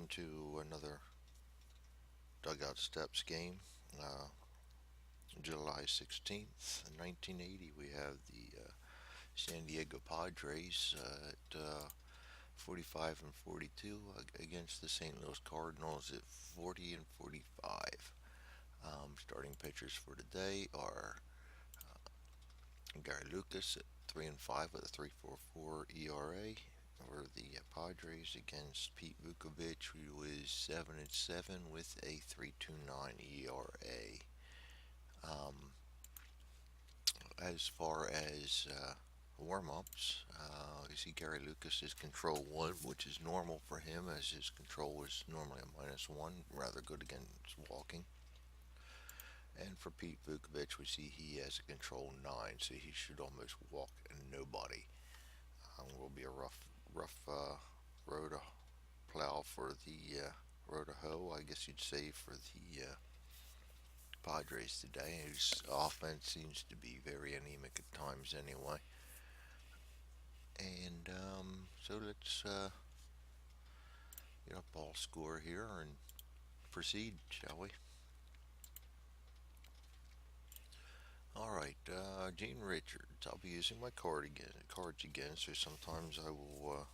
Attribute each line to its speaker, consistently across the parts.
Speaker 1: into another Dugout Steps game. Uh, July 16th, 1980, we have the San Diego Padres at 45 and 42 against the St. Louis Cardinals at 40 and 45. Starting pitchers for today are Gary Lucas at 3 and 5 with a 3.44 ERA. For the Padres against Pete Vukovich, who is 7 and 7 with a 3.29 ERA. Um, as far as warm-ups, you see Gary Lucas is control 1, which is normal for him, as his control is normally a -1, rather good against walking. And for Pete Vukovich, we see he has a control 9, so he should almost walk nobody. Will be a rough road to plow for the road to hoe, I guess you'd say, for the Padres today, whose offense seems to be very anemic at times anyway. And so let's get up all score here and proceed, shall we? Alright, Gene Richards. I'll be using my cards again, so sometimes I will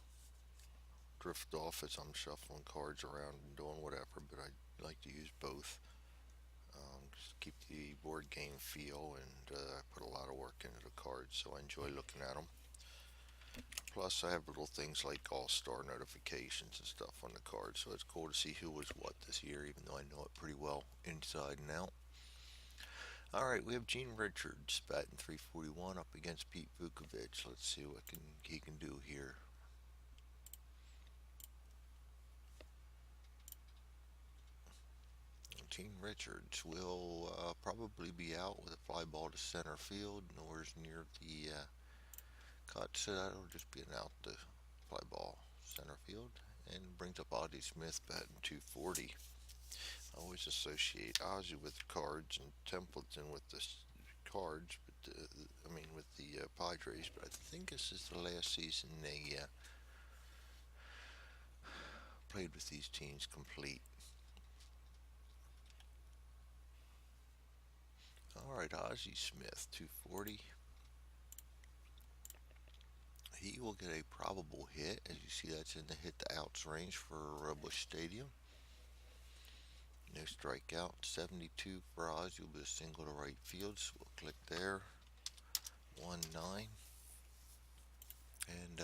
Speaker 1: drift off as I'm shuffling cards around and doing whatever, but I like to use both. Just keep the board game feel, and I put a lot of work into the cards, so I enjoy looking at them. Plus, I have little things like all-star notifications and stuff on the cards, so it's cool to see who was what this year, even though I know it pretty well inside and out. Alright, we have Gene Richards batting 341 up against Pete Vukovich. Let's see what he can do here. Gene Richards will probably be out with a fly ball to center field, nor is near the cut, so that'll just be an out to fly ball center field, and brings up Ozzie Smith batting 240. I always associate Ozzie with cards and Templeton with the cards, but I mean with the Padres. But I think this is the last season they played with these teams complete. All right, Ozzie Smith, 240. He will get a probable hit. As you see, that's in the hit to outs range for Busch Stadium. No strikeout. 72 for Ozzie will be a single to right field, so we'll click there. 1-9. And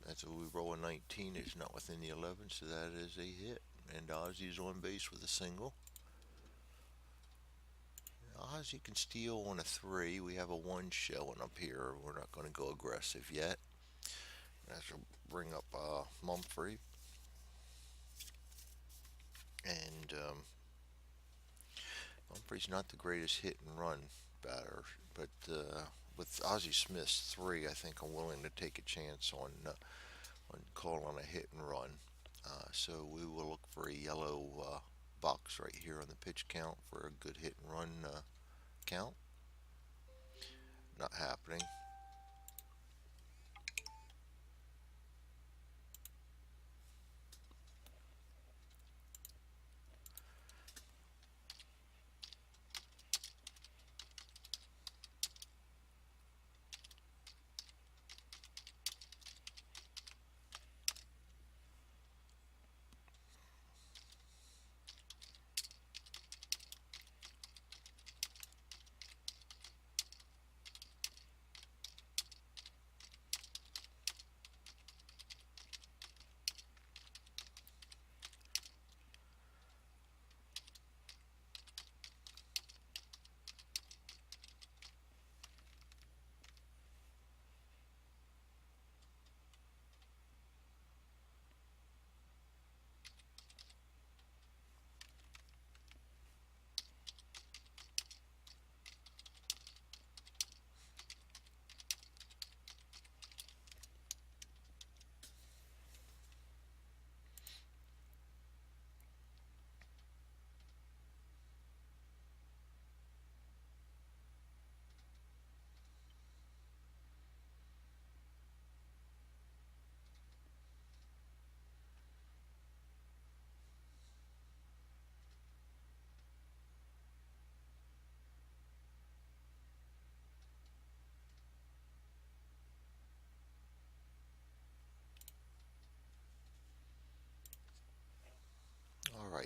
Speaker 1: that's what we roll a 19. It's not within the 11, so that is a hit. And Ozzie's on base with a single. Ozzie can steal on a 3. We have a 1 showing up here. We're not going to go aggressive yet. That will bring up Mumphrey. And Mumphrey's not the greatest hit and run batter, but with Ozzie Smith's 3, I think I'm willing to take a chance on calling a hit and run. So we will look for a yellow box right here on the pitch count for a good hit and run count. Not happening.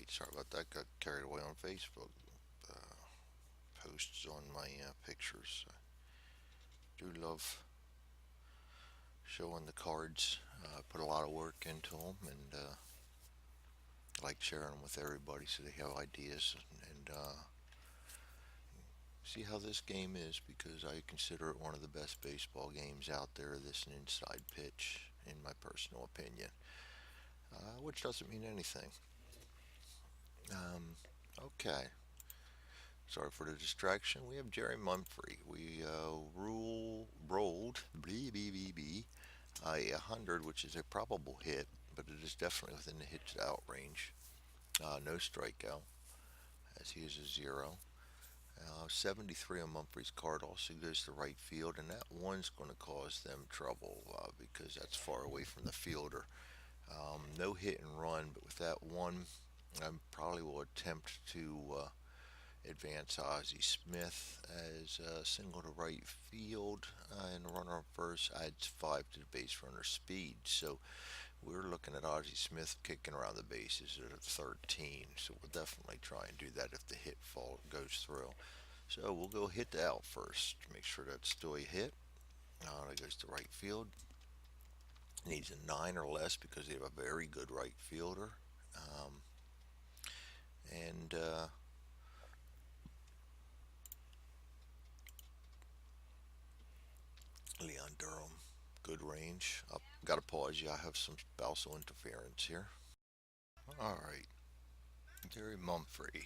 Speaker 1: right, sorry about that. Got carried away on Facebook. Posts on my pictures. I do love showing the cards. Put a lot of work into them, and like sharing them with everybody so they have ideas and see how this game is because I consider it one of the best baseball games out there. This an inside pitch, in my personal opinion, which doesn't mean anything. Um, okay. Sorry for the distraction. We have Jerry Mumphrey. We rolled a 100, which is a probable hit, but it is definitely within the hits out range. No strikeout, as he is a zero. 73 on Mumphrey's card also goes to right field, and that one's going to cause them trouble because that's far away from the fielder. No hit and run, but with that one, I probably will attempt to advance Ozzie Smith as a single to right field, and a runner on first adds 5 to the base runner speed. So we're looking at Ozzie Smith kicking around the bases at 13. So we'll definitely try and do that if the hit fall goes through. So we'll go hit the out first. Make sure that's still a hit. It goes to right field. Needs a 9 or less because they have a very good right fielder. Um, and Leon Durham, good range. Got to pause you. I have some spousal interference here. All right, Gary Mumphrey.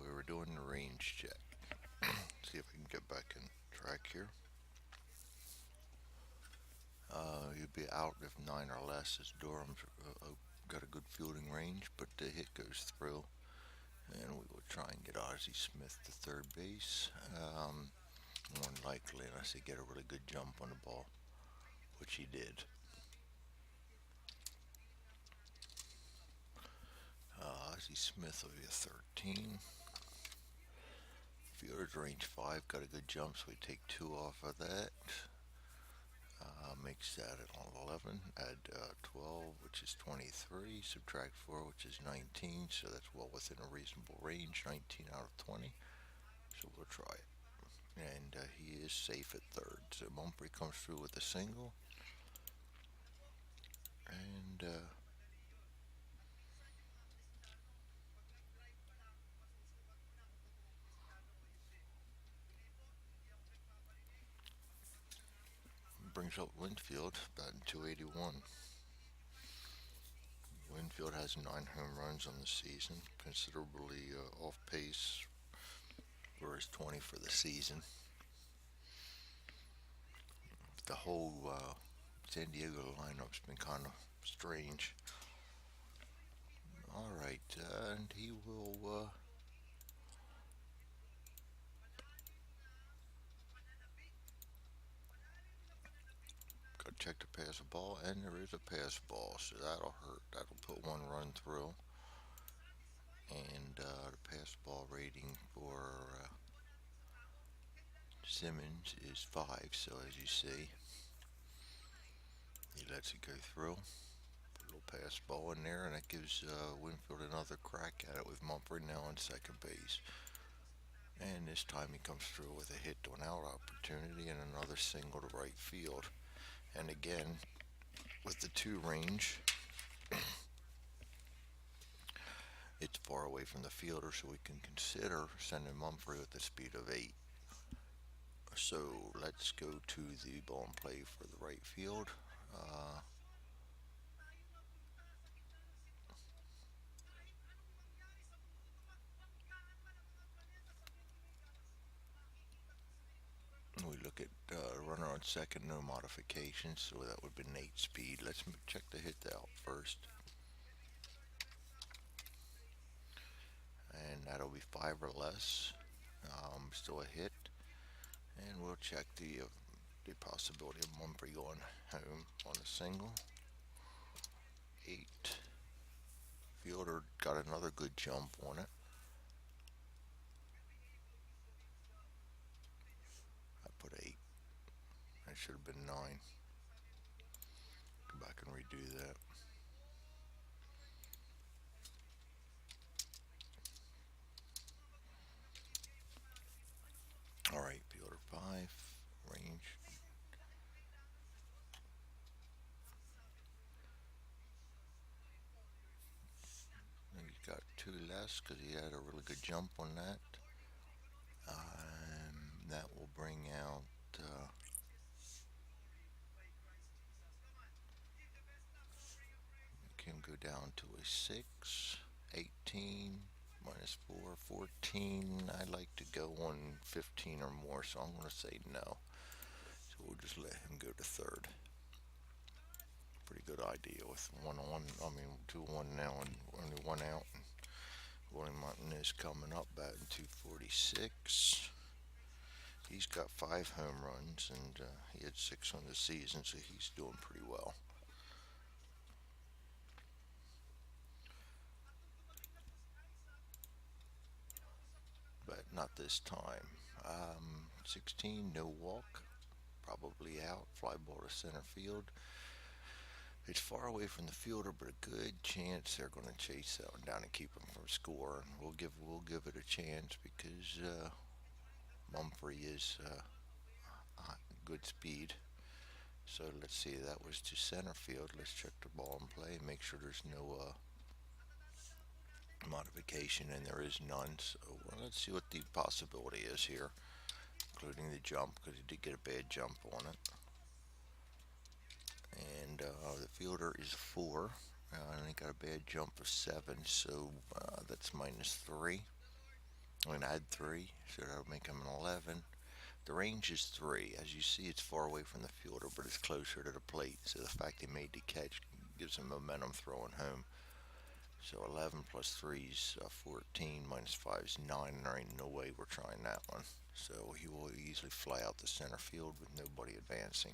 Speaker 1: We were doing the range check. See if I can get back in track here. You'd be out if 9 or less, as Durham's got a good fielding range, but the hit goes through. And we will try and get Ozzie Smith to third base. More than likely, unless they get a really good jump on the ball, which he did. Ozzie Smith will be a 13. Fielder's range 5, got a good jump, so we take 2 off of that. Makes that at 11. Add 12, which is 23. Subtract 4, which is 19. So that's well within a reasonable range. 19 out of 20. So we'll try it. And he is safe at third. So Mumphrey comes through with a single. And brings up Winfield, batting 281. Winfield has 9 home runs on the season, considerably off pace for his 20 for the season. The whole San Diego lineup's been kind of strange. All right, and he will go check the pass ball, and there is a pass ball, so that'll hurt. That'll put 1 run through. And the pass ball rating for Simmons is 5, so as you see, he lets it go through. Put a little pass ball in there, and that gives Winfield another crack at it with Mumphrey now on second base. And this time he comes through with a hit to an out opportunity and another single to right field. And again, with the 2 range, it's far away from the fielder, so we can consider sending Mumphrey with a speed of 8. So let's go to the ball and play for the right field. We look at runner on second, no modifications, so that would be an 8 speed. Let's check the hit out first. And that'll be 5 or less. Still a hit. And we'll check the possibility of Mumphrey going home on a single. 8. Fielder got another good jump on it. I put 8. That should have been 9. Go back and redo that. got two less because he had a really good jump on that. That will bring out, can go down to a 6, 18, minus 4, 14. I like to go on 15 or more, so I'm going to say no. So we'll just let him go to third. Pretty good idea with 1-1. I mean, 2-1 now and only one out. William Martinez coming up, batting 246. He's got 5 home runs, and he had 6 on the season, so he's doing pretty well. But not this time. 16, no walk, probably out. Fly ball to center field. It's far away from the fielder, but a good chance they're going to chase that one down and keep him from score. And we'll give it a chance because Mumphrey is good speed. So let's see, that was to center field. Let's check the ball in play and make sure there's no modification, and there is none. So let's see what the possibility is here, including the jump, because he did get a bad jump on it. And the fielder is 4, and he got a bad jump of 7, so that's minus 3. I'm going to add 3, so that'll make him an 11. The range is 3. As you see, it's far away from the fielder, but it's closer to the plate, so the fact he made the catch gives him momentum throwing home. So 11 plus 3 is 14, minus 5 is 9, and there ain't no way we're trying that one. So he will easily fly out the center field with nobody advancing.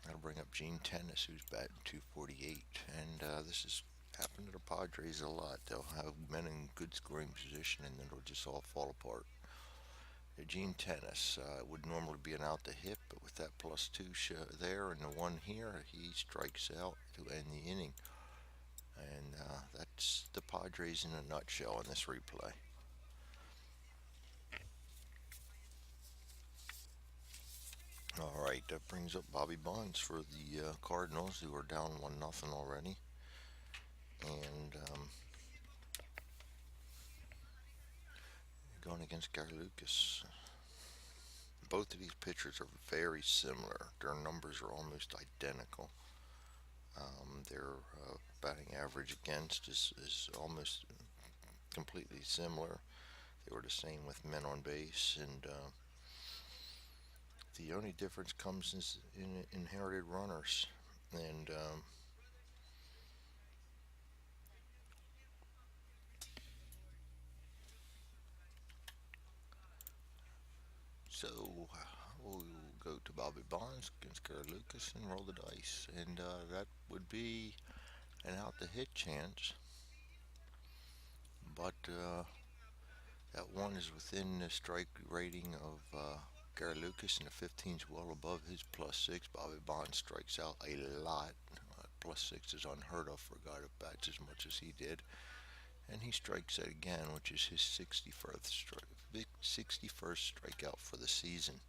Speaker 1: That'll bring up Gene Tennis, who's batting 248, and this has happened to the Padres a lot. They'll have men in good scoring position, and then it'll just all fall apart. Gene Tennis would normally be an out to hit, but with that +2 there and the 1 here, he strikes out to end the inning. And that's the Padres in a nutshell in this replay. All right, that brings up Bobby Bonds for the Cardinals, who are down 1-0 already. And going against Gary Lucas. Both of these pitchers are very similar. Their numbers are almost identical. Their batting average against is almost completely similar. They were the same with men on base, and the only difference comes in inherited runners. And so we'll go to Bobby Bonds against Gary Lucas and roll the dice, and that would be an out to hit chance. But that 1 is within the strike rating of Gary Lucas, and the 15 is well above his +6. Bobby Bonds strikes out a lot. +6 is unheard of for a guy that bats as much as he did. And he strikes out again, which is his 61st strikeout for the season.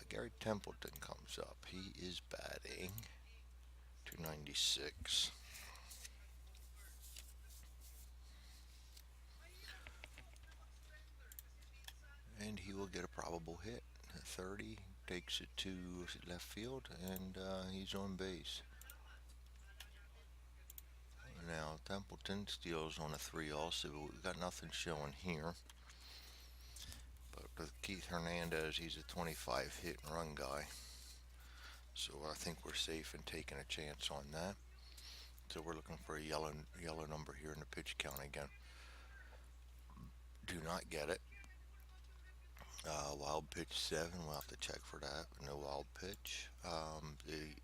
Speaker 1: Gary Templeton comes up. He is batting 296. And he will get a probable hit. 30 takes it to left field, and he's on base. Now Templeton steals on a 3 also, but we've got nothing showing here. But with Keith Hernandez, he's a 25 hit and run guy. So I think we're safe in taking a chance on that. So we're looking for a yellow number here in the pitch count again. Do not get it. Wild pitch 7, we'll have to check for that. No wild pitch.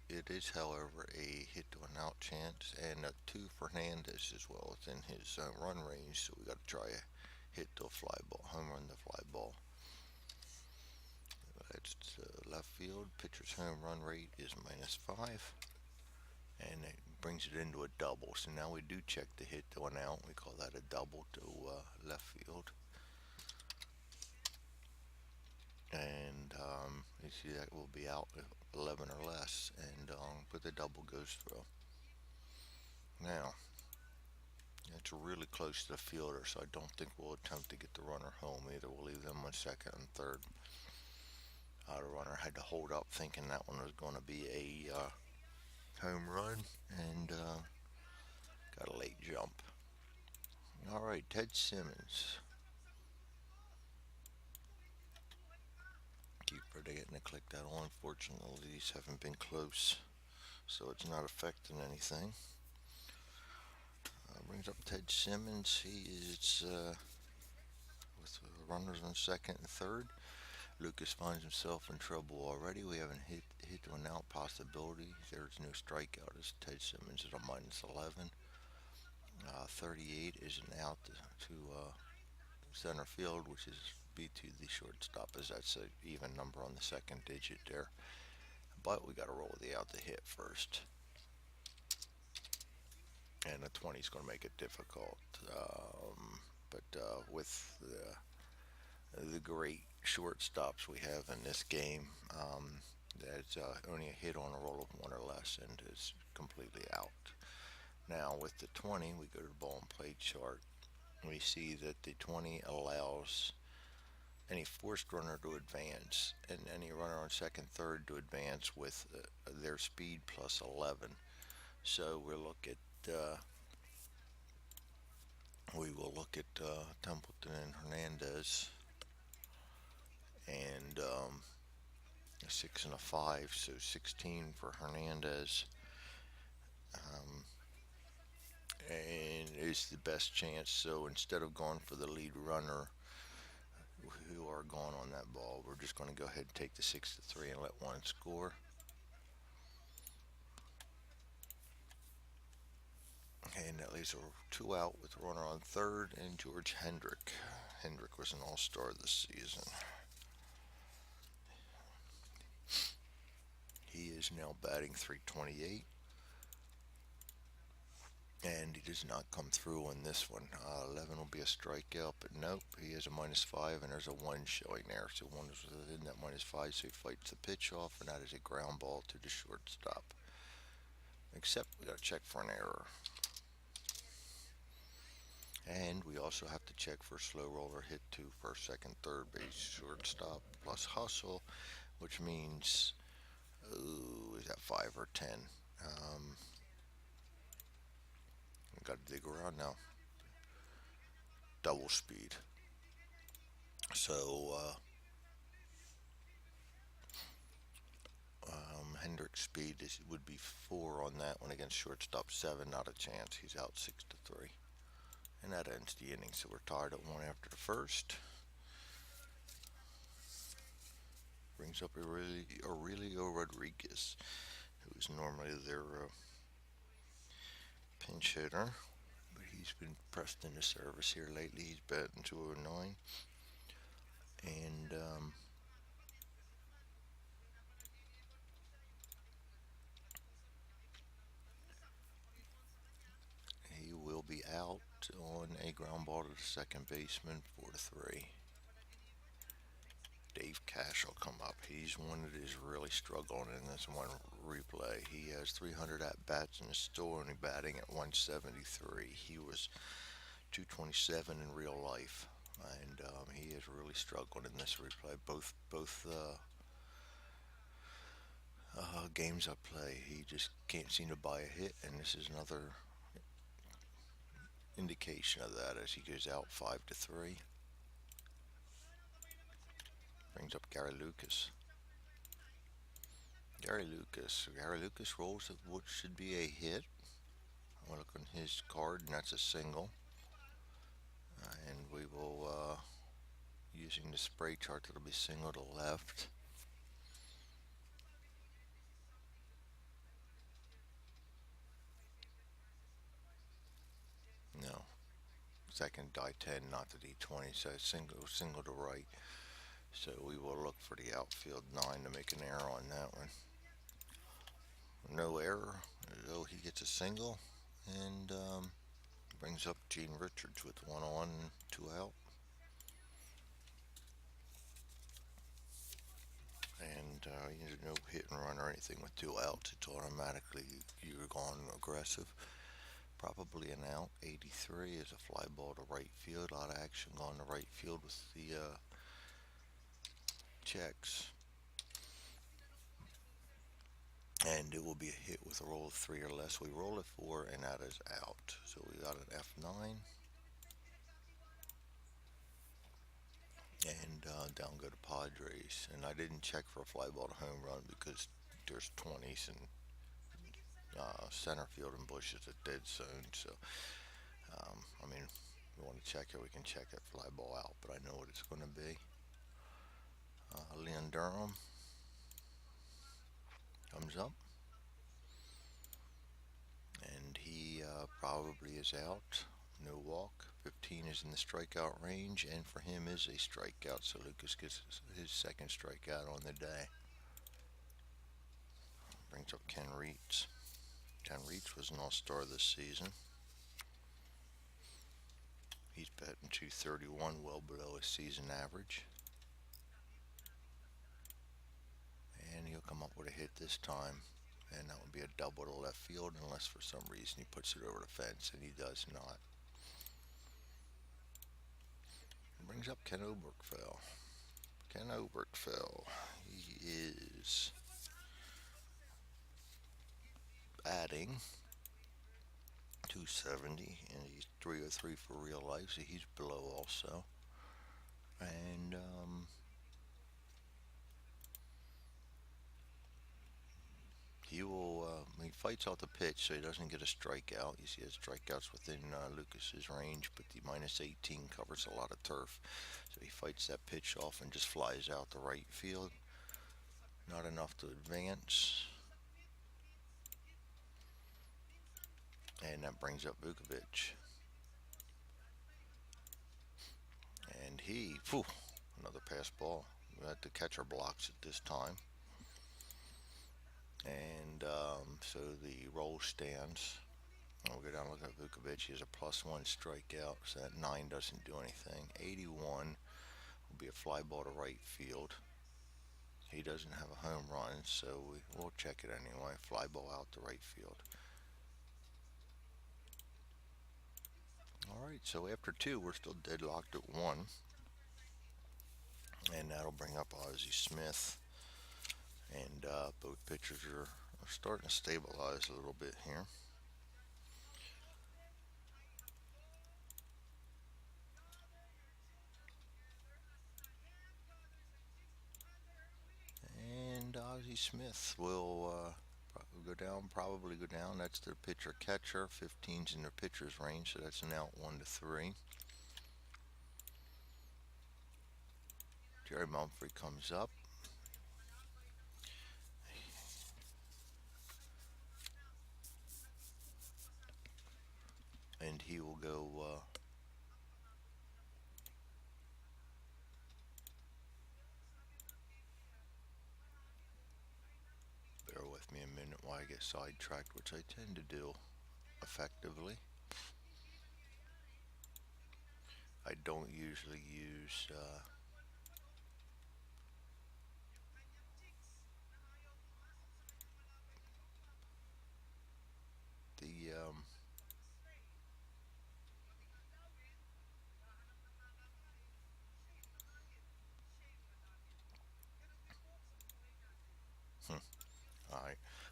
Speaker 1: It is, however, a hit to an out chance, and a 2 for Hernandez as well within his run range. So we got to try a hit to a fly ball, home run to fly ball. It's left field. Pitcher's home run rate is -5, and it brings it into a double. So now we do check the hit to an out. We call that a double to left field. And you see that will be out 11 or less, and but the double goes through. Now It's really close to the fielder, so I don't think we'll attempt to get the runner home either. We'll leave them on second and third. The runner had to hold up thinking that one was going to be a home run and got a late jump. All right, Ted Simmons. Keep forgetting to click that on. Fortunately, these haven't been close, so it's not affecting anything. Brings up Ted Simmons. He is with runners on second and third. Lucas finds himself in trouble already. We haven't hit to an out possibility. There's no strikeout as Ted Simmons is a minus 11. 38 is an out to center field, which is B to the shortstop, as that's an even number on the second digit there. But we got to roll the out to hit first. And a 20 is going to make it difficult. But with the great shortstops we have in this game, that's only a hit on a roll of one or less and is completely out. Now with the 20, we go to the ball and play chart. We see that the 20 allows any forced runner to advance and any runner on second, third to advance with their speed plus 11. So we will look at Templeton and Hernandez and a 6 and a 5, so 16 for Hernandez. And is the best chance. So instead of going for the lead runner who are gone on that ball, we're just going to go ahead and take the 6 to 3 and let one score. And that leaves two out with a runner on third and George Hendrick. Hendrick was an all-star this season. He is now batting .328. And he does not come through on this one. 11 will be a strikeout, but nope, he has a minus 5, and there's a 1 showing there. So 1 is within that minus 5, so he fights the pitch off, and that is a ground ball to the shortstop. Except we got to check for an error. And we also have to check for slow roller hit to first, second, third base, shortstop plus hustle, which means, is that 5 or 10? Got to dig around now. Double speed. So Hendrick's speed would be 4 on that one against shortstop. 7, not a chance. He's out 6 to 3, and that ends the inning. So we're tied at 1 after the first. Brings up Aurelio Rodriguez, who is normally their pinch hitter, but he's been pressed into service here lately. He's batting .209, and he will be out on a ground ball to the second baseman, 4 to 3. Dave Cash will come up. He's one that is really struggling in this one replay. He has 300 at bats and is still only batting at 173. He was 227 in real life, and he is really struggling in this replay. Both games I play, he just can't seem to buy a hit, and this is another indication of that as he goes out 5 to 3. Brings up Gary Lucas. Gary Lucas rolls at what should be a hit. I'm look on his card, and that's a single. And we will, using the spray chart, that'll be single to left. No. Second die 10, not the D20, so single to right. So we will look for the outfield 9 to make an error on that one. No error, though he gets a single, and brings up Gene Richards with 1 on, 2 out. And no hit and run or anything with 2 outs. It's automatically you're gone aggressive. Probably an out. 83 is a fly ball to right field. A lot of action going to right field with the checks. And it will be a hit with a roll of 3 or less. We roll a 4, and that is out. So we got an F9. And down go to Padres. And I didn't check for a fly ball to home run because there's 20s and center field and Bush is a dead zone. So, I mean, if we want to check it, we can check that fly ball out, but I know what it's going to be. Leon Durham comes up, and he probably is out. No walk. 15 is in the strikeout range, and for him is a strikeout, so Lucas gets his second strikeout on the day. Brings up Ken Reitz. Ken Reitz was an all-star this season. He's batting 231, well below his season average. And he'll come up with a hit this time. And that would be a double to left field unless for some reason he puts it over the fence, and he does not. Brings up Ken Oberkfell. Ken Oberkfell. He is batting 270, and he's 303 for real life, so he's below also. And he fights off the pitch, so he doesn't get a strikeout. You see his strikeouts within Lucas's range, but the minus 18 covers a lot of turf. So he fights that pitch off and just flies out the right field. Not enough to advance. And that brings up Vukovic. And another pass ball. The catcher blocks it this time. And so the roll stands. We'll go down and look at Vukovic. He has a +1 strikeout, so that 9 doesn't do anything. 81 will be a fly ball to right field. He doesn't have a home run, so we'll check it anyway. Fly ball out to right field. All right, so after 2, we're still deadlocked at 1. And that'll bring up Ozzie Smith. And both pitchers are starting to stabilize a little bit here. And Ozzie Smith will probably go down. That's their pitcher catcher. 15's in their pitcher's range, so that's an out 1-3. Jerry Mumphrey comes up. And he will go bear with me a minute while I get sidetracked, which I tend to do effectively. I don't usually use the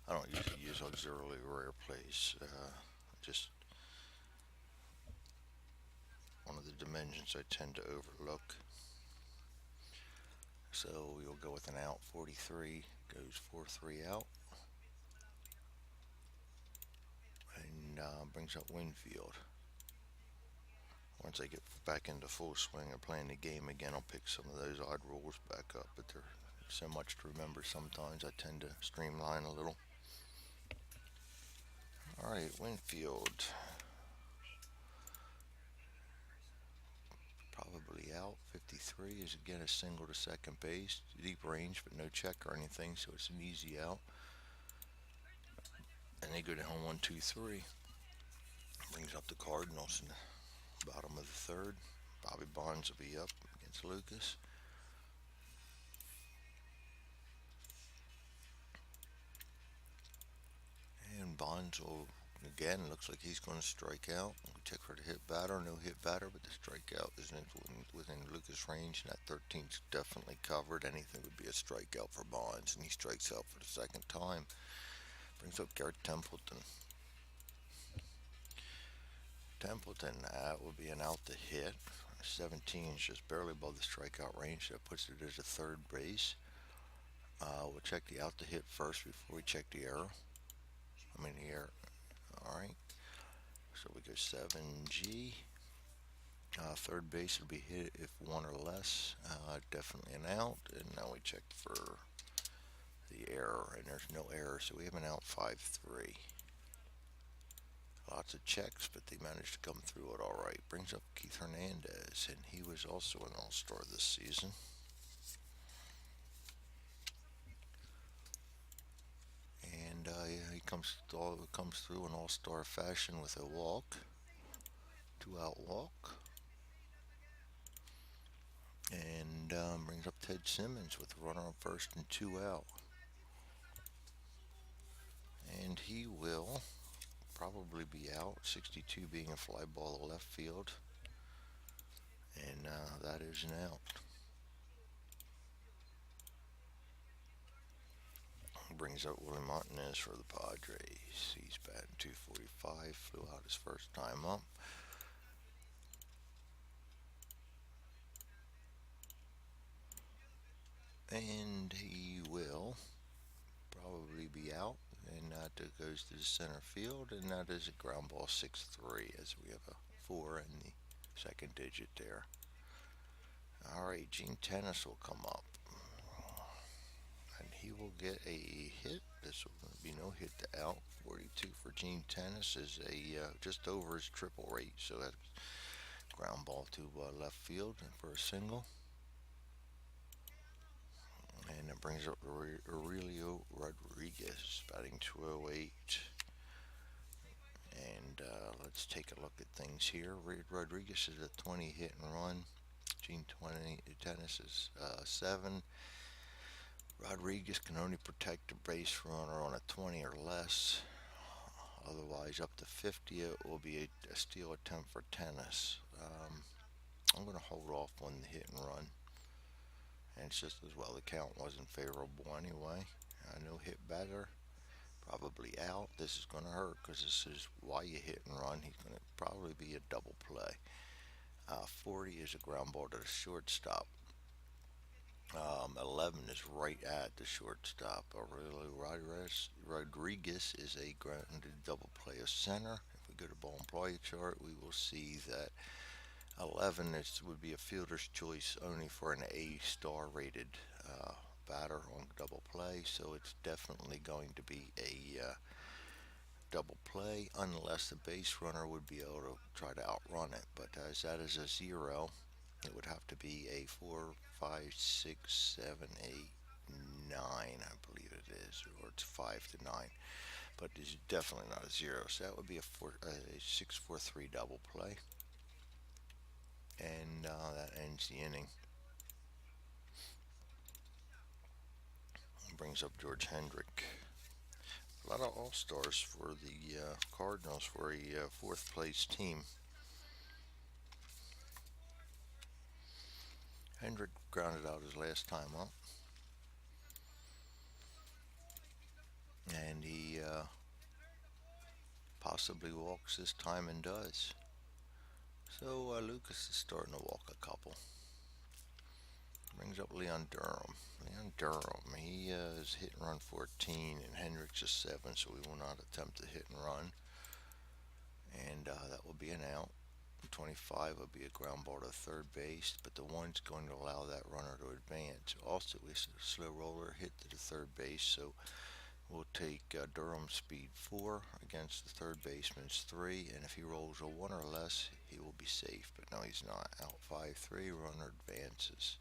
Speaker 1: I don't usually use auxiliary rare plays. Just one of the dimensions I tend to overlook. So we'll go with an out. 43 goes 4-3 out. And brings up Winfield. Once I get back into full swing of playing the game again, I'll pick some of those odd rules back up, but there's so much to remember sometimes. I tend to streamline a little. Alright, Winfield. Probably out. 53 is again a single to second base. Deep range, but no check or anything, so it's an easy out. And they go down 1-2-3. Brings up the Cardinals in the bottom of the third. Bobby Bonds will be up against Lucas. And Bonds will Again, looks like he's going to strike out. We check for the hit batter. No hit batter, but the strikeout is within Lucas' range, and that 13's definitely covered. Anything would be a strikeout for Bonds, and he strikes out for the second time. Brings up Garrett Templeton. Templeton, that would be an out to hit. 17 is just barely above the strikeout range. That puts it as a third base. We'll check the out to hit first before we check the error. The error. All right. So we go 7G. Third base would be hit if one or less. Definitely an out. And now we check for the error, and there's no error, so we have an out 5-3. Lots of checks, but they managed to come through it all right. Brings up Keith Hernandez, and he was also an all-star this season. And he comes through in all-star fashion with a walk, 2-out walk. And brings up Ted Simmons with a runner on first and 2 out. And he will probably be out, 62 being a fly ball to left field. And that is an out. Brings up Willie Martinez for the Padres. He's batting 245, flew out his first time up. And he will probably be out, and that goes to the center field, and that is a ground ball 6-3, as we have a 4 in the second digit there. Alright, Gene Tennis will come up, and he will get a hit. This will be no hit to out. 42 for Gene Tennis is a just over his triple rate, so that's ground ball to left field for a single. And it brings up Aurelio Rodriguez, batting 208. And let's take a look at things here. Rodriguez is a 20 hit and run. Gene Tennis is 7. Rodriguez can only protect the base runner on a 20 or less. Otherwise, up to 50, it will be a steal attempt for Tennis. I'm going to hold off on the hit and run. And it's just as well the count wasn't favorable anyway. No hit batter, probably out. This is going to hurt because this is why you hit and run. He's going to probably be a double play. 40 is a ground ball to the shortstop. 11 is right at the shortstop. Aurelio Rodriguez is a grounded double play of center. If we go to ball and play chart, we will see that 11 would be a fielder's choice only for an A-star rated batter on double play, so it's definitely going to be a double play unless the base runner would be able to try to outrun it. But as that is a 0, it would have to be a 4, 5, 6, 7, 8, 9, I believe it is, or it's 5 to 9. But it's definitely not a 0, so that would be a 6-4-3 double play. And that ends the inning. Brings up George Hendrick. A lot of all-stars for the Cardinals for a fourth place team. Hendrick grounded out his last time up. And he possibly walks this time and does. So Lucas is starting to walk a couple. Brings up Leon Durham. He is hit and run 14, and Hendricks is 7, so we will not attempt to hit and run. And that will be an out. 25 will be a ground ball to third base, but the one's going to allow that runner to advance. Also, it's a slow roller hit to the third base, so we'll take Durham's speed 4 against the third baseman's 3, and if he rolls a 1 or less, he will be safe. But no, he's not. Out 5-3, runner advances.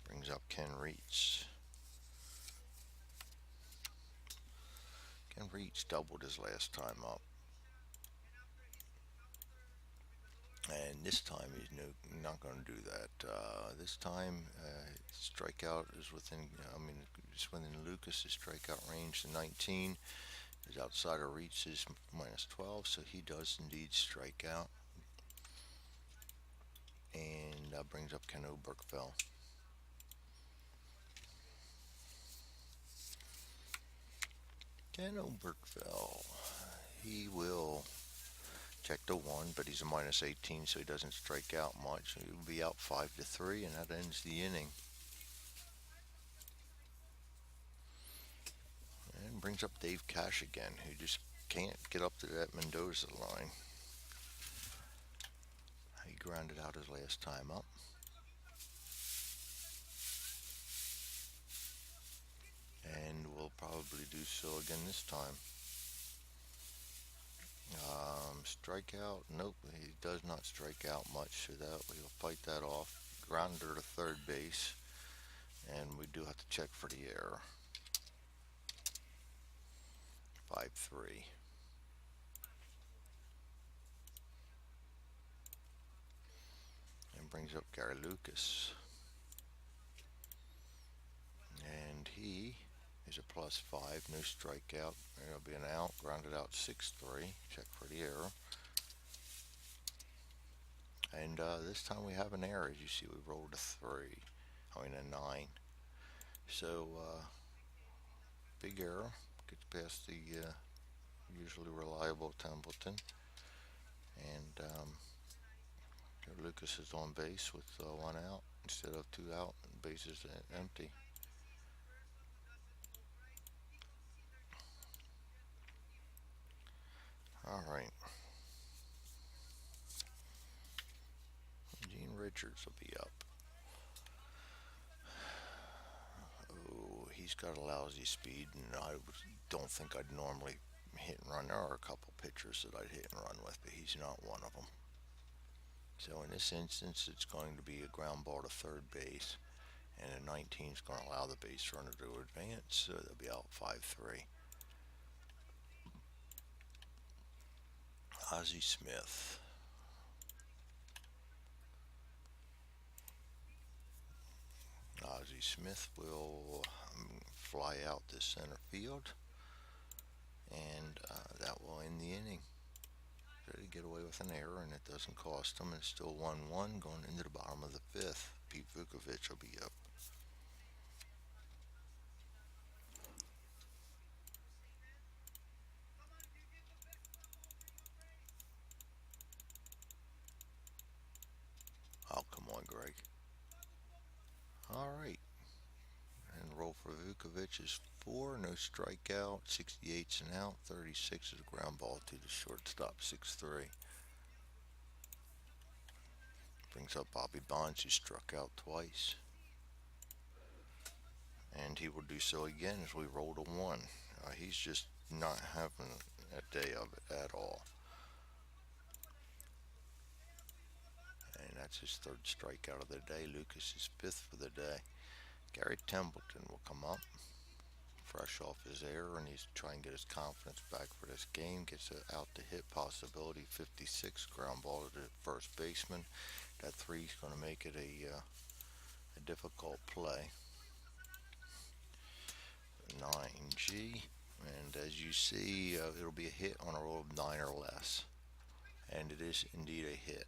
Speaker 1: Brings up Ken Reitz. Ken Reitz doubled his last time up. And this time he's not going to do that. This time, strikeout is within. I mean, it's within Lucas's strikeout range. The 19 is outside of reach. Is minus 12, so he does indeed strike out, and that brings up Ken Oberkfell. Ken Oberkfell. He will check the one, but he's a minus 18, so he doesn't strike out much. He'll be out 5-3, and that ends the inning. And brings up Dave Cash again, who just can't get up to that Mendoza line. He grounded out his last time up. And will probably do so again this time. Strikeout? Nope, he does not strike out much, so that we'll fight that off. Grounder to third base, and we do have to check for the error. 5-3. And brings up Gary Lucas. And he is a +5, no strikeout. There'll be an out, grounded out 6-3. Check for the error. And this time we have an error. As you see, we rolled a 3. I mean a 9. So big error. Gets past the usually reliable Templeton. And Lucas is on base with 1 out instead of 2 out. And bases empty. All right. Gene Richards will be up. Oh, he's got a lousy speed, and I don't think I'd normally hit and run. There are a couple pitchers that I'd hit and run with, but he's not one of them. So in this instance, it's going to be a ground ball to third base, and a 19 is going to allow the base runner to advance, so they'll be out 5-3. Ozzie Smith. Ozzie Smith will fly out to center field, and that will end the inning. To get away with an error, and it doesn't cost him. It's still 1-1 going into the bottom of the fifth. Pete Vukovich will be up. Oh, come on, Greg. All right. And roll for Vukovich is 4, no strikeout. 68's an out. 36 is a ground ball to the shortstop. 6-3. Brings up Bobby Bonds, who struck out twice. And he will do so again as we roll to 1. He's just not having a day of it at all. And that's his 3rd strikeout of the day. Lucas is 5th for the day. Gary Templeton will come up, fresh off his error, and he's trying to get his confidence back for this game. Gets an out to hit possibility, 56, ground ball to the first baseman. That 3 is going to make it a difficult play. 9G, and as you see, it'll be a hit on a roll of 9 or less, and it is indeed a hit.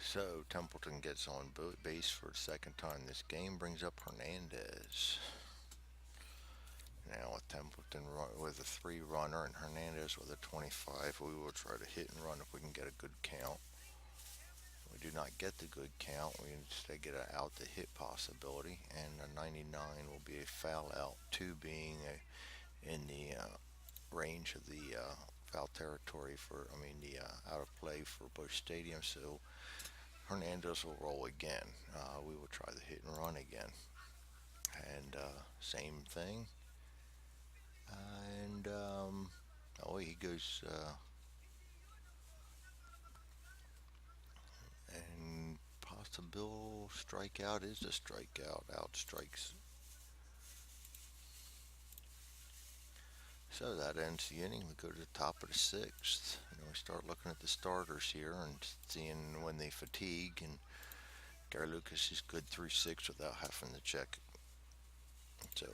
Speaker 1: So Templeton gets on base for the 2nd time this game, brings up Hernandez. Now with Templeton with a 3 runner and Hernandez with a 25, we will try to hit and run if we can get a good count. We do not get the good count. We instead get an out to hit possibility, and a 99 will be a foul out, 2 being in the range of the foul territory the out of play for Busch Stadium. So Hernandez will roll again. We will try the hit and run again, and same thing. And he goes. And possible strikeout is a strikeout. Out strikes. So that ends the inning. We go to the top of the sixth. We start looking at the starters here and seeing when they fatigue. And Gary Lucas is good through six without having to check. So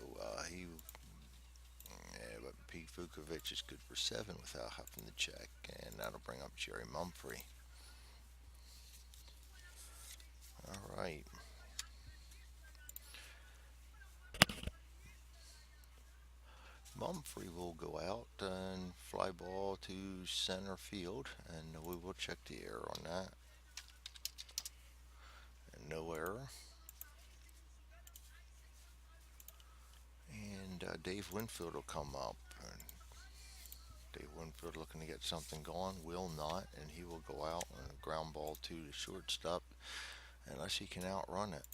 Speaker 1: but Pete Vukovic is good for seven without having to check, and that'll bring up Jerry Mumphrey. All right. Mumphrey will go out and fly ball to center field, and we will check the error on that. And no error. And Dave Winfield will come up. And Dave Winfield looking to get something going, will not, and he will go out on a ground ball to the shortstop unless he can outrun it.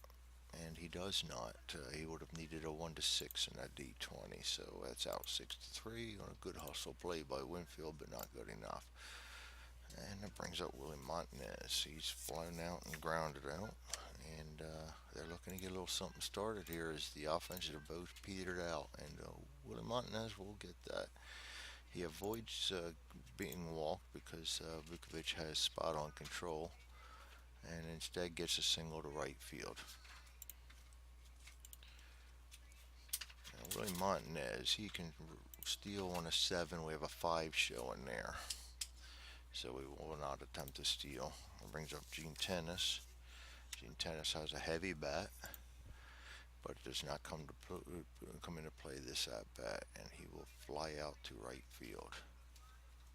Speaker 1: And he does not. He would have needed a 1-6 in that D20, so that's out 6-3 on a good hustle play by Winfield, but not good enough. And that brings up Willie Montanez. He's flown out and grounded out, and they're looking to get a little something started here as the offenses have both petered out, and Willie Montanez will get that. He avoids being walked because Vukovic has spot on control, and instead gets a single to right field. Now, Willie Montanez, he can steal on a 7. We have a 5 showing there, so we will not attempt to steal. It brings up Gene Tennis. Gene Tennis has a heavy bat, but it does not come into play this at bat, and he will fly out to right field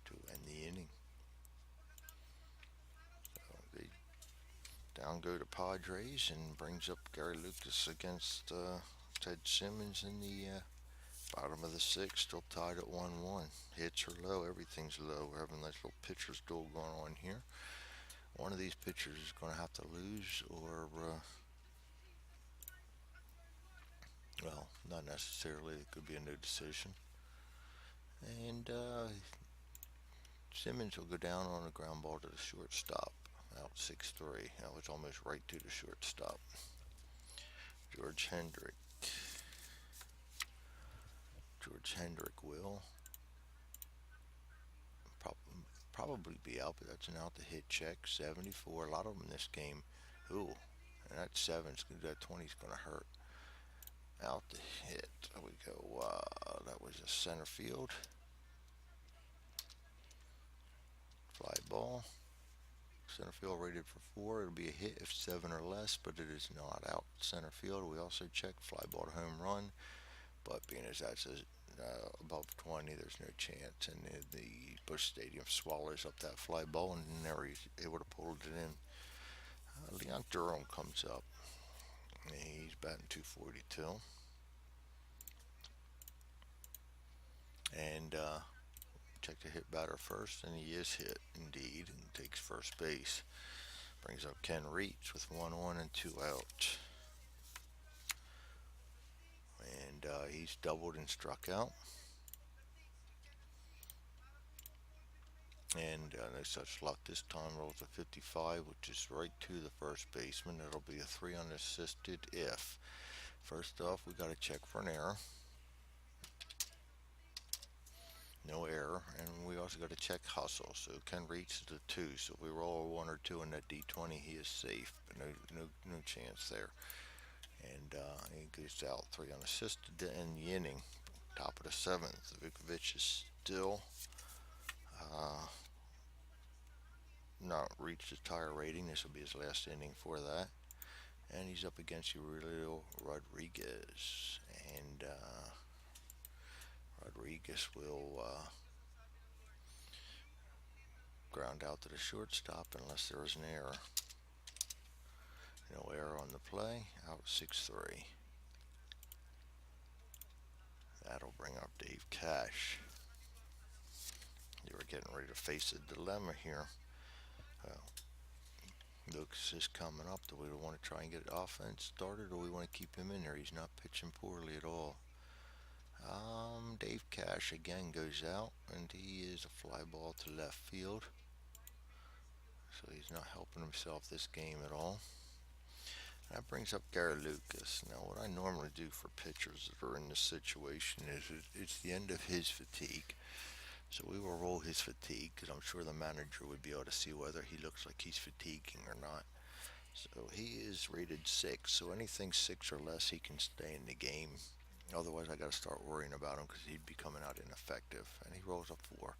Speaker 1: to end the inning. So they down go to Padres and brings up Gary Lucas against Ted Simmons in the bottom of the sixth, still tied at 1-1. Hits are low, everything's low. We're having a nice little pitcher's duel going on here. One of these pitchers is going to have to lose, or well, not necessarily. It could be a no decision. And Simmons will go down on a ground ball to the shortstop, out 6-3. That was almost right to the shortstop. George Hendrick. George Hendrick will probably be out, but that's an out to hit check. 74. A lot of them in this game. Ooh, and that 7's that 20's going to hurt. Out to hit. There we go. That was a center field. Fly ball. Center field rated for 4. It'll be a hit if 7 or less, but it is not out center field. We also check fly ball to home run, but being as that's above 20, there's no chance. And the Busch Stadium swallows up that fly ball, and never able to pull it in. Leon Durham comes up. He's batting 242. And check the hit batter first, and he is hit indeed, and takes first base. Brings up Ken Reach with 1-1 and 2 out. And he's doubled and struck out. And no such luck this time. Rolls a 55, which is right to the first baseman. It'll be a 3 unassisted if. First off, we got to check for an error. No error, and we also got to check hustle. So Ken Reach is a 2. So if we roll a 1 or 2 in that D20, he is safe. But no chance there. And he goes out 3 unassisted to end the inning. Top of the 7th. Vukovic is still not reached his tire rating. This will be his last inning for that. And he's up against Aurelio Rodriguez. And Rodriguez will ground out to the shortstop unless there is an error. No error on the play. Out 6-3. That'll bring up Dave Cash. You were getting ready to face a dilemma here. Lucas is coming up. Do we want to try and get offense started, or we want to keep him in there? He's not pitching poorly at all. Dave Cash again goes out, and he is a fly ball to left field. So he's not helping himself this game at all. That brings up Gary Lucas. Now, what I normally do for pitchers that are in this situation is it's the end of his fatigue. So we will roll his fatigue because I'm sure the manager would be able to see whether he looks like he's fatiguing or not. So he is rated 6. So anything 6 or less, he can stay in the game. Otherwise, I got to start worrying about him because he'd be coming out ineffective. And he rolls a 4.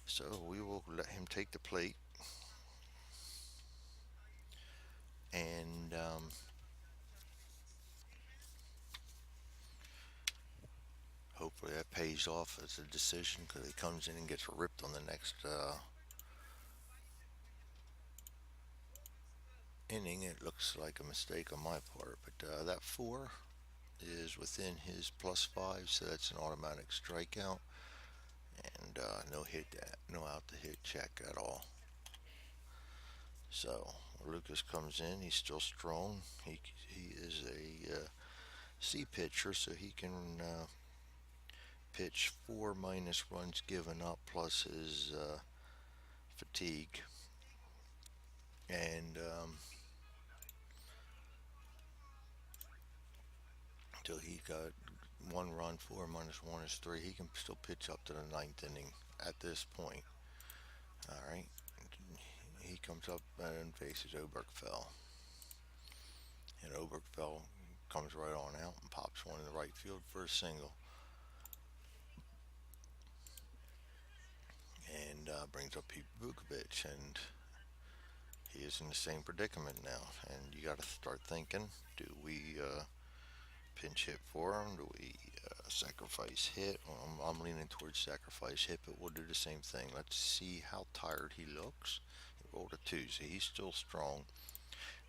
Speaker 1: So we will let him take the plate. And hopefully that pays off as a decision because he comes in and gets ripped on the next inning. It looks like a mistake on my part, but that 4 is within his +5, so that's an automatic strikeout and no hit, no out to hit check at all. So Lucas comes in. He's still strong. He is a C pitcher, so he can pitch 4 minus runs given up plus his fatigue, and until he got 1 run. 4 minus 1 is 3. He can still pitch up to the ninth inning at this point. All right. He comes up and faces Oberkfell. And Oberkfell comes right on out and pops one in the right field for a single. And brings up Pete Vukovic. And he is in the same predicament now. And you got to start thinking, do we pinch hit for him? Do we sacrifice hit? I'm leaning towards sacrifice hit, but we'll do the same thing. Let's see how tired he looks. He rolled a 2, so he's still strong.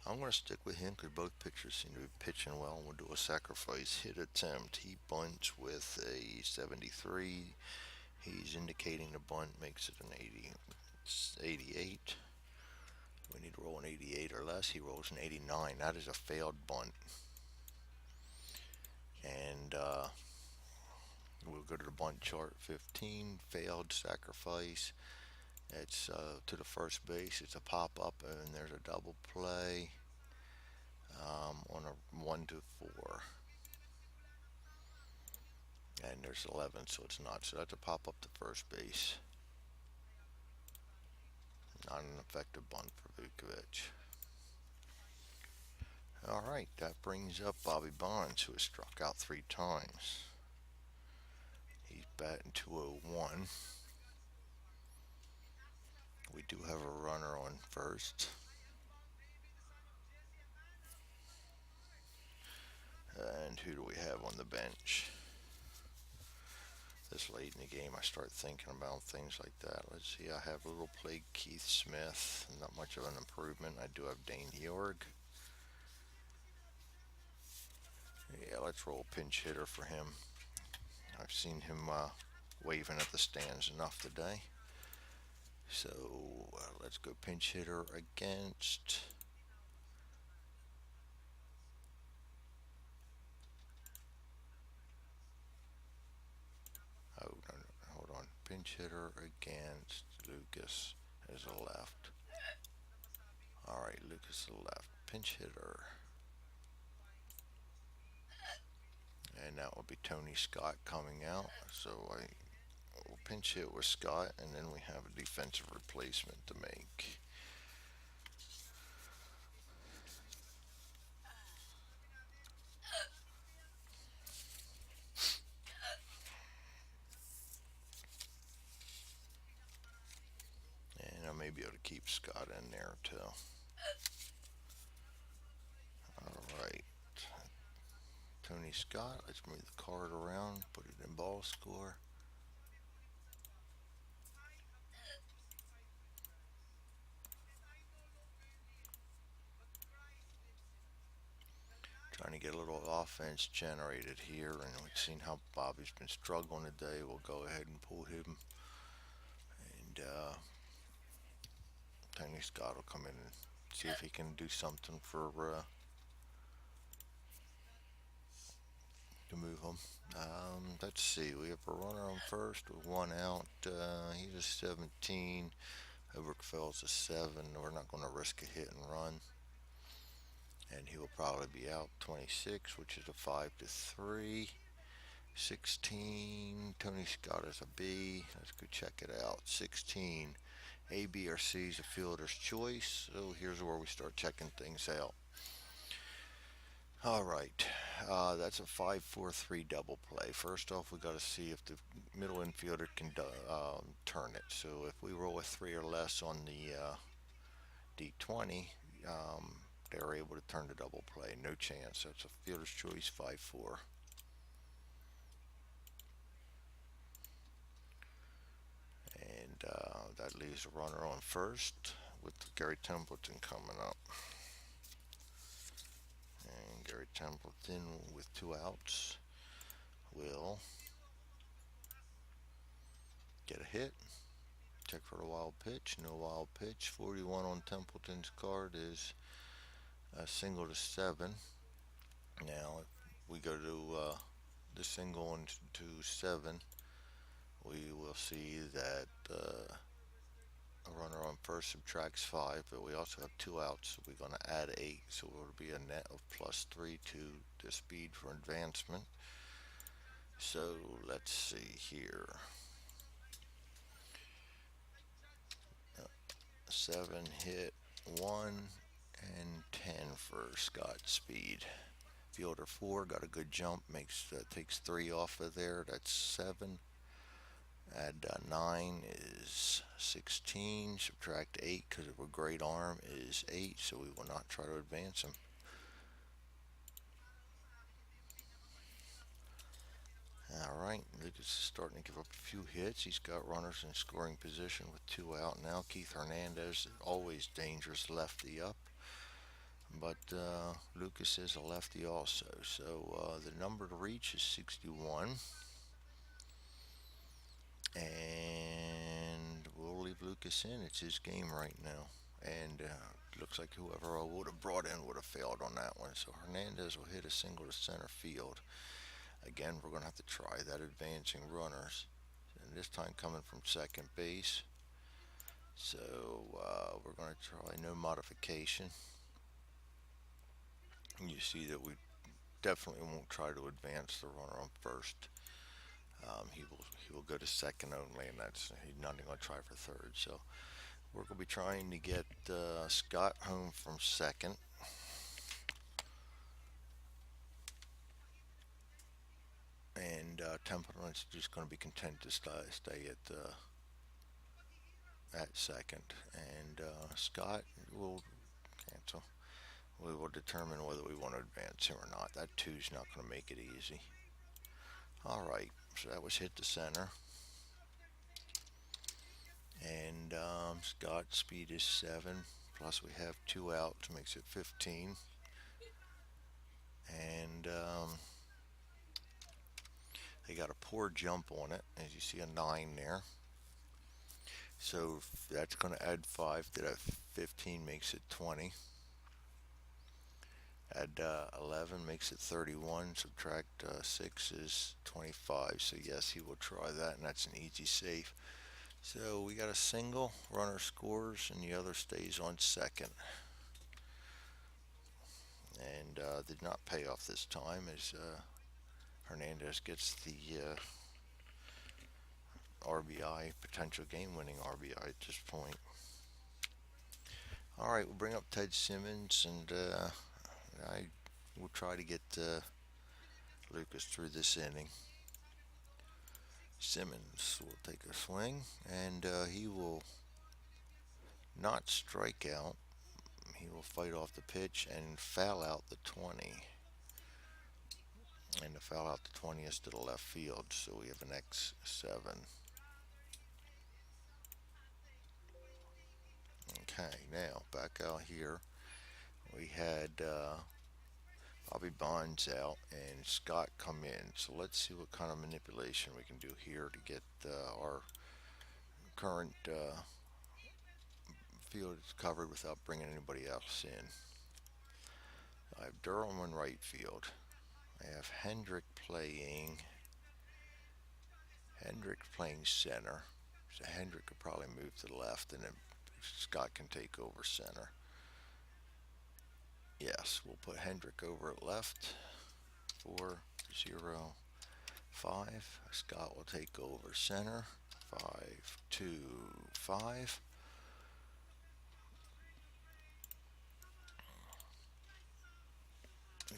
Speaker 1: I'm going to stick with him because both pitchers seem to be pitching well, and we'll do a sacrifice hit attempt. He bunts with a 73. He's indicating the bunt makes it an 88. We need to roll an 88 or less. He rolls an 89. That is a failed bunt. And we'll go to the bunt chart. 15, failed sacrifice. It's to the first base. It's a pop up, and there's a double play on a 1-4. And there's 11, so it's not. So that's a pop up to first base. Not an effective bunt for Vukovic. All right, that brings up Bobby Bonds, who has struck out 3 times. He's batting 201. We do have a runner on first. And who do we have on the bench? This late in the game, I start thinking about things like that. Let's see, I have a little play Keith Smith, not much of an improvement. I do have Dane Jorg. Yeah, let's roll pinch hitter for him. I've seen him waving at the stands enough today. So let's go pinch hitter against. Oh, no, hold on. Pinch hitter against Lucas as a left. All right, Lucas to the left. Pinch hitter. And that will be Tony Scott coming out. So I will pinch hit with Scott, and then we have a defensive replacement to make. And I may be able to keep Scott in there too. All right. Tony Scott, let's move the card around, put it in ball score. Trying to get a little offense generated here, and we've seen how Bobby's been struggling today. We'll go ahead and pull him, and Tony Scott will come in and see if he can do something for to move him. Let's see. We have a runner on first with 1 out. He's a 17. Oberkfell's a 7. We're not going to risk a hit and run. and he will probably be out. 26, which is a 5-3. 16, Tony Scott is a B. Let's go check it out. 16, A, B, or C is a fielder's choice. So here's where we start checking things out. All right, that's a 5-4-3 double play. First off, we got to see if the middle infielder can turn it. So if we roll a 3 or less on the D20, they're able to turn the double play. No chance. That's a fielder's choice 5-4. And that leaves a runner on first with Gary Templeton coming up. And Gary Templeton with 2 outs will get a hit. Check for a wild pitch. No wild pitch. 41 on Templeton's card is a single to 7. Now, if we go to the single and to 7, we will see that a runner on first subtracts 5, but we also have 2 outs, so we're going to add 8, so it'll be a net of +3 to the speed for advancement. So let's see here. 7 hit 1 and 10 for Scott speed. Fielder 4 got a good jump, takes 3 off of there. That's 7. Add 9 is 16. Subtract 8 because of a great arm is 8. So we will not try to advance him. Alright, Lucas is starting to give up a few hits. He's got runners in scoring position with 2 out now. Keith Hernandez, always dangerous lefty up. But Lucas is a lefty also. So the number to reach is 61. And we'll leave Lucas in. It's his game right now. And looks like whoever I would have brought in would have failed on that one. So Hernandez will hit a single to center field. Again, we're going to have to try that advancing runners. And this time coming from second base. So we're going to try no modification. You see that we definitely won't try to advance the runner on first. He will go to second only, and he's not even going to try for third. So we're going to be trying to get Scott home from second. And Templeton's just going to be content to stay at second. And Scott will cancel. We will determine whether we want to advance him or not. That 2's not going to make it easy. Alright, so that was hit to center. And Scott's speed is 7. Plus we have 2 outs, makes it 15. And they got a poor jump on it, as you see a 9 there. So that's going to add 5 to that 15, makes it 20. Add 11 makes it 31. Subtract 6 is 25. So yes, he will try that, and that's an easy save. So we got a single, runner scores, and the other stays on second. And did not pay off this time as Hernandez gets the RBI, potential game-winning RBI at this point. All right, we'll bring up Ted Simmons, and I will try to get Lucas through this inning. Simmons will take a swing, and he will not strike out. He will fight off the pitch and foul out the 20. And the foul out the 20 is to the left field, so we have an X7. Okay, now back out here. We had Bobby Bonds out and Scott come in. So let's see what kind of manipulation we can do here to get our current field covered without bringing anybody else in. I have Durham in right field. I have Hendrick playing center. So Hendrick could probably move to the left, and then Scott can take over center. Yes, we'll put Hendrick over at left. 4-0-5. Scott will take over center. 5-2-5.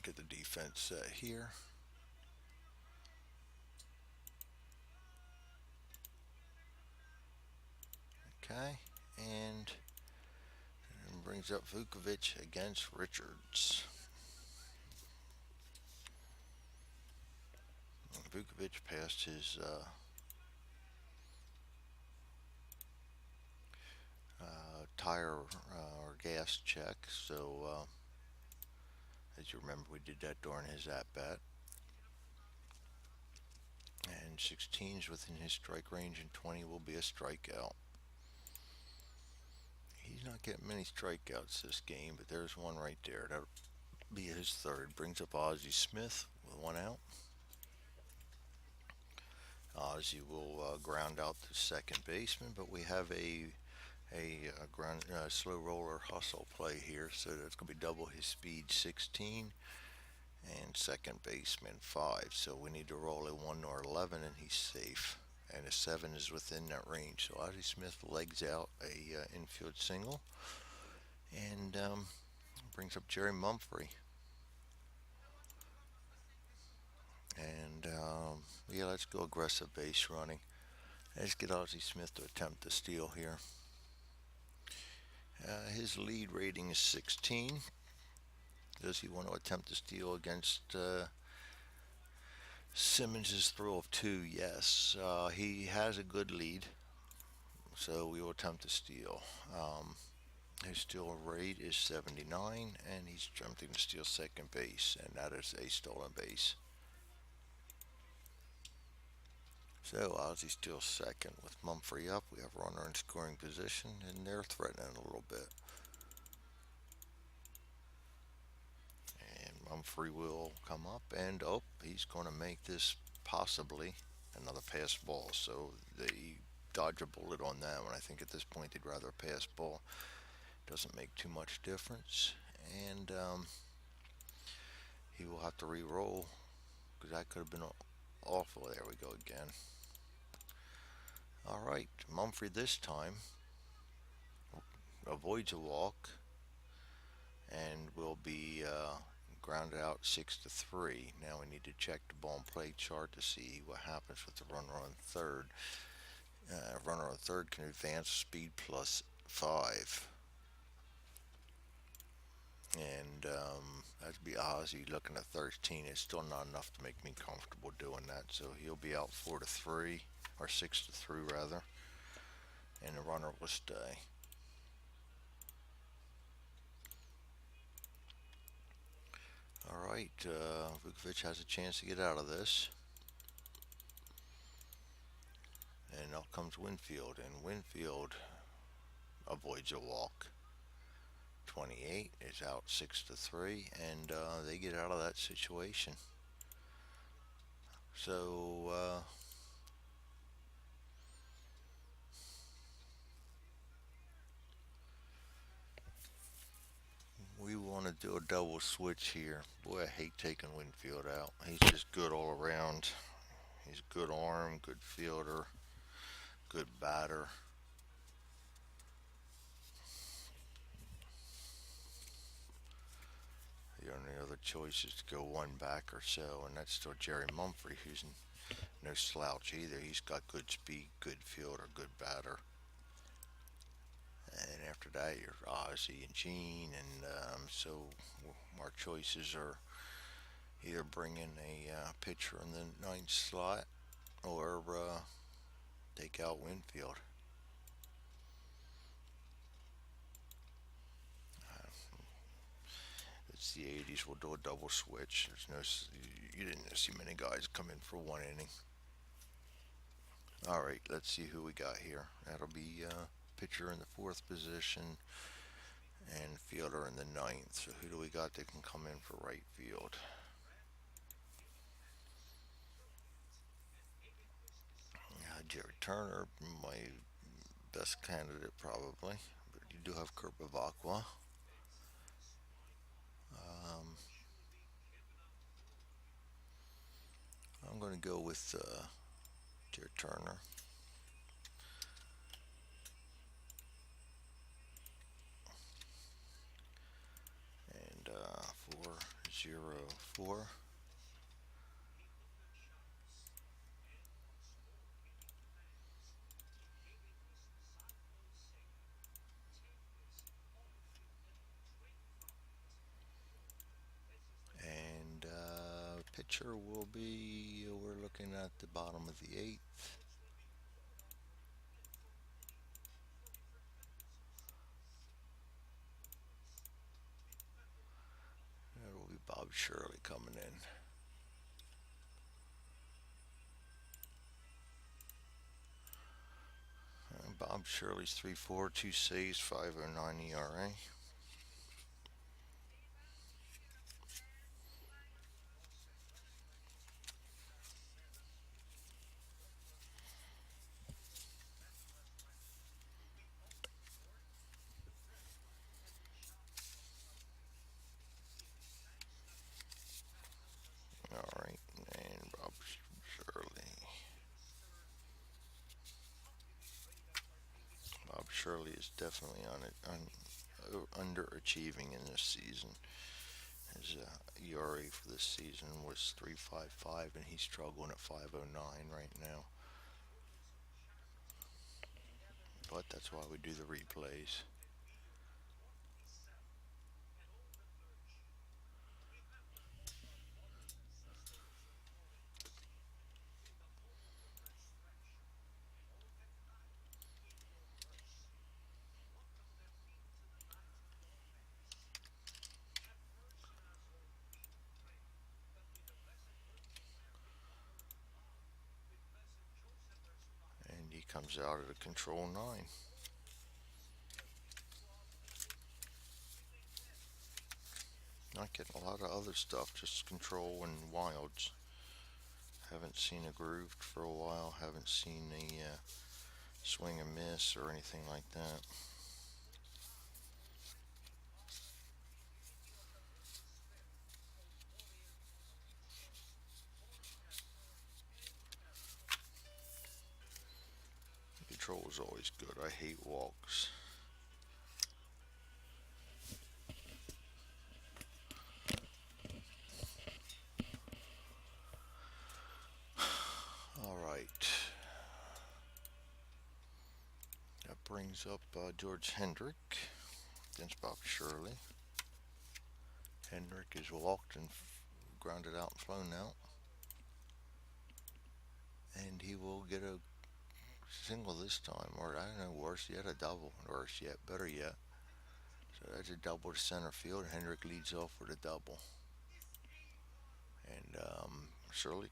Speaker 1: Get the defense set here. Okay, and brings up Vukovic against Richards. Vukovic passed his tire or gas check, so as you remember, we did that during his at bat. And 16 is within his strike range, and 20 will be a strikeout. He's not getting many strikeouts this game, but there's one right there. That'll be his third. Brings up Ozzie Smith with one out. Ozzie will ground out the second baseman, but we have a ground slow roller hustle play here, so that's going to be double his speed, 16, and second baseman 5. So we need to roll a 1 or 11, and he's safe. And a 7 is within that range. So Ozzie Smith legs out a infield single, and brings up Jerry Mumphrey. And yeah, let's go aggressive base running. Let's get Ozzie Smith to attempt the steal here. His lead rating is 16. Does he want to attempt to steal against Simmons' throw of 2? Yes. He has a good lead, so we will attempt to steal. His steal rate is 79, and he's attempting to steal second base, and that is a stolen base. So Ozzy steals second with Mumphrey up. We have a runner in scoring position, and they're threatening a little bit. And Mumphrey will come up, and oh, he's going to make this possibly another pass ball. So they dodge a bullet on that one. I think at this point they'd rather a pass ball. Doesn't make too much difference, and he will have to re-roll because that could have been awful. There we go again. All right, Mumphrey this time avoids a walk and will be grounded out 6-3. Now we need to check the ball and play chart to see what happens with the runner on third. Runner on third can advance speed plus 5. And that'd be Ozzy looking at 13. It's still not enough to make me comfortable doing that, so he'll be out 4-3 or 6-3 rather, and the runner will stay. All right, Vukovic has a chance to get out of this, and out comes Winfield, and Winfield avoids a walk. 28 is out 6-3, and they get out of that situation. So we want to do a double switch here. Boy, I hate taking Winfield out. He's just good all around. He's a good arm, good fielder, good batter. The only other choice is to go one back or so, and that's still Jerry Mumphrey, who's no slouch either. He's got good speed, good fielder, good batter. And after that, you're Ozzy and Gene, and so our choices are either bring in a pitcher in the ninth slot or take out Winfield. It's the 80s. We'll do a double switch. There's no, you didn't see many guys come in for one inning. All right, let's see who we got here. That'll be pitcher in the fourth position and fielder in the ninth. So who do we got that can come in for right field? Jerry Turner, my best candidate probably, but you do have Kurt Bavacqua. to go with Dear Turner. And 404. And pitcher will be, we're looking at the bottom of the eighth. It will be Bob Shirley coming in. Bob Shirley's 3.4, 2 saves, 5.09 ERA. All right, and Bob Shirley. Bob Shirley is definitely on it, underachieving in this season. His ERA for this season was 3.55, and he's struggling at 5.09 right now. But that's why we do the replays. And he comes out at a control 9. Not getting a lot of other stuff, just control and wilds. Haven't seen a groove for a while. Haven't seen a swing and miss or anything like that. Control is always good. I hate walks. All right. That brings up George Hendrick against Bob Shirley. Hendrick is walked and grounded out and flown out. And he will get a single this time, or I don't know, worse yet, a double. Worse yet, better yet. So that's a double to center field. Hendrick leads off with a double. And Shirley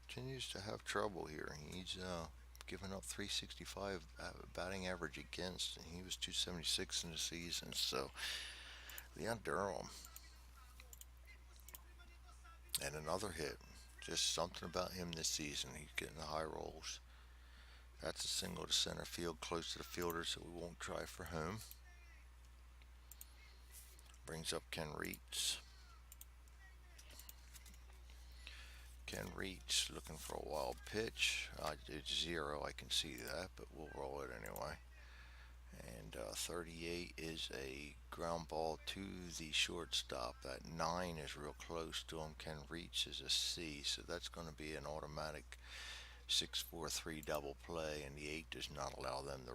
Speaker 1: continues to have trouble here. He's given up 365 batting average against, and he was 276 in the season. So Leon Durham, and another hit. Just something about him this season. He's getting the high rolls. That's a single to center field, close to the fielder, so we won't try for home. Brings up Ken Reitz. Ken Reitz looking for a wild pitch. It's 0, I can see that, but we'll roll it anyway. And 38 is a ground ball to the shortstop. That 9 is real close to him. Ken Reitz is a C, so that's going to be an automatic 6-4-3 double play, and the 8 does not allow them to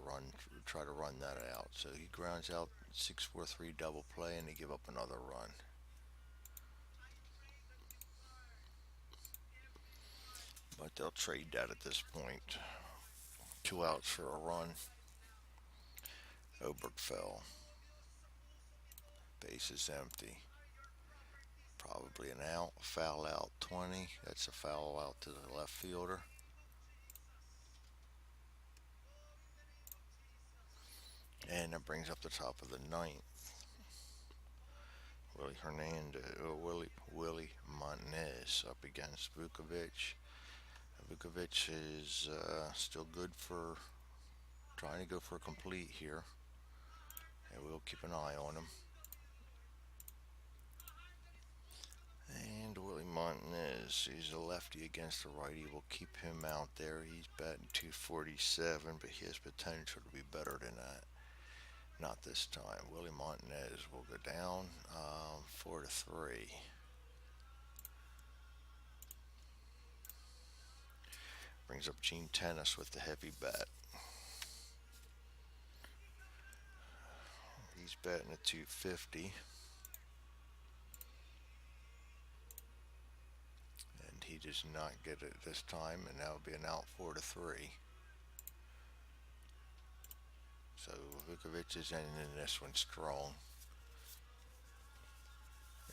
Speaker 1: try to run that out. So he grounds out 6-4-3 double play, and they give up another run. But they'll trade that at this point. 2 outs for a run. Obergfell. Base is empty. Probably an out. Foul out 20. That's a foul out to the left fielder. And that brings up the top of the ninth. Willie Hernandez, Willie Montanez up against Vukovic. Vukovic is still good for trying to go for a complete here. And we'll keep an eye on him. And Willie Montanez, he's a lefty against the righty. We'll keep him out there. He's batting 247, but he has potential to be better than that. Not this time. Willie Montanez will go down 4-3. Brings up Gene Tennis with the heavy bat. He's batting at 250. And he does not get it this time, and that will be an out 4-3. So Vukovic is ending this one strong.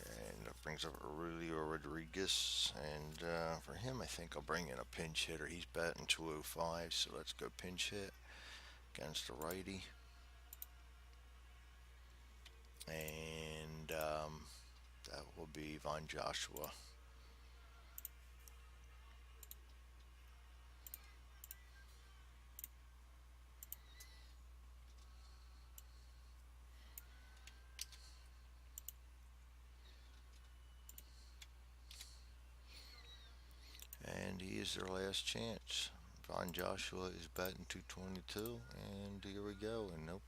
Speaker 1: And that brings up Aurelio Rodriguez. And for him, I think I'll bring in a pinch hitter. He's batting 205, so let's go pinch hit against the righty. And that will be Von Joshua. And he is their last chance. Von Joshua is batting 222, and here we go. And nope,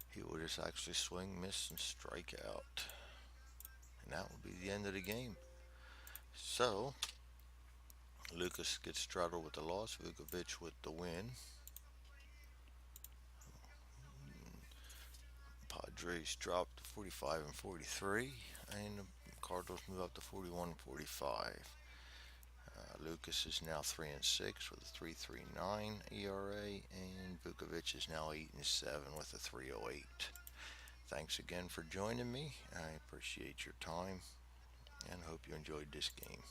Speaker 1: he will just actually swing, miss, and strike out. And that will be the end of the game. So, Lucas gets straddled with the loss, Vukovic with the win. Padres dropped to 45 and 43, and the Cardinals move up to 41 and 45. Lucas is now 3-6 with a 3.39 ERA, and Vukovic is now 8-7 with a 3.08. Thanks again for joining me. I appreciate your time and hope you enjoyed this game.